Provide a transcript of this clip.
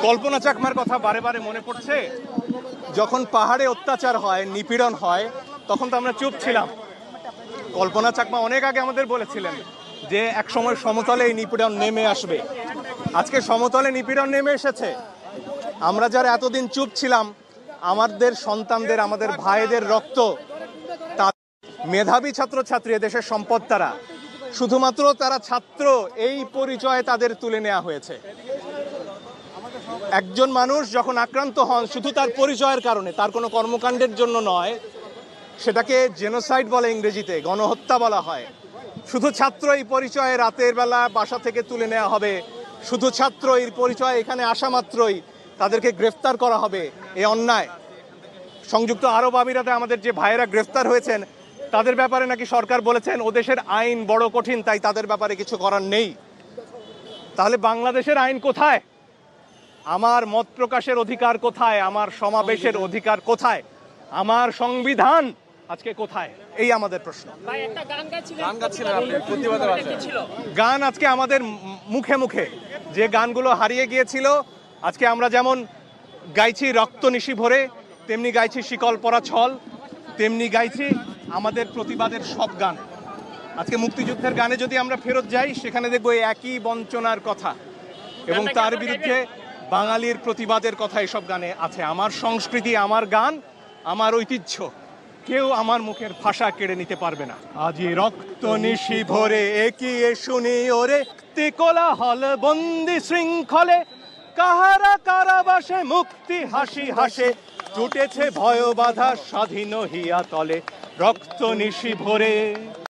কল্পনা চাকমার কথা বারে বারে মনে পড়ছে। যখন পাহাড়ে অত্যাচার হয়, নিপীড়ন হয়, তখন তো আমরা চুপ ছিলাম। কল্পনা চাকমা অনেক আগে আমাদের বলেছিলেন যে এক সময় সমতলে এই নিপীড়ন নেমে আসবে। আজকে সমতলে নিপীড়ন নেমে এসেছে। আমরা যারা এতদিন চুপ ছিলাম, আমাদের সন্তানদের, আমাদের ভাইদের রক্ত, মেধাবী ছাত্রছাত্রী, দেশের সম্পদ তারা, শুধুমাত্র তারা ছাত্র এই পরিচয়ে তাদের তুলে নেওয়া হয়েছে। একজন মানুষ যখন আক্রান্ত হন শুধু তার পরিচয়ের কারণে, তার কোনো কর্মকাণ্ডের জন্য নয়, সেটাকে জেনোসাইড বলে, ইংরেজিতে গণহত্যা বলা হয়। শুধু ছাত্র এই পরিচয়ে রাতের বেলা বাসা থেকে তুলে নেওয়া হবে, শুধু ছাত্র এই পরিচয়ে এখানে আসা মাত্রই তাদেরকে গ্রেফতার করা হবে, এ অন্যায়। সংযুক্ত আরব আমিরাতে আমাদের যে ভাইয়েরা গ্রেফতার হয়েছেন, তাদের ব্যাপারে নাকি সরকার বলেছেন ও দেশের আইন বড় কঠিন, তাই তাদের ব্যাপারে কিছু করার নেই। তাহলে বাংলাদেশের আইন কোথায়? আমার মত প্রকাশের অধিকার কোথায়? আমার সমাবেশের অধিকার কোথায়? আমার সংবিধান আজকে কোথায়? এই আমাদের প্রশ্ন। গান আজকে আমাদের মুখে মুখে, যে গানগুলো হারিয়ে গিয়েছিল, আজকে আমরা যেমন গাইছি রক্ত নিশি ভরে, তেমনি গাইছি শিকল পরা ছল, তেমনি গাইছি আমাদের প্রতিবাদের সব গান। আজকে মুক্তিযুদ্ধের গানে যদি আমরা ফেরত যাই, সেখানে দেখবো একই বঞ্চনার কথা এবং তার বিরুদ্ধে বাঙালির প্রতিবাদের কথা এসব গানে আছে। আমার সংস্কৃতি, আমার গান, আমার ঐতিহ্য, কেউ আমার মুখের ভাষা কেড়ে নিতে পারবে না। আজি রক্ত নিশি ভরে একিয়ে শুনি ওরে, কোলাহল বন্দি শৃঙ্খলে, কাহারা কারাবাসে মুক্তি হাসি হাসে, টুটেছে ভয় বাধা স্বাধীন হিয়া তলে, রক্ত নিশি ভরে।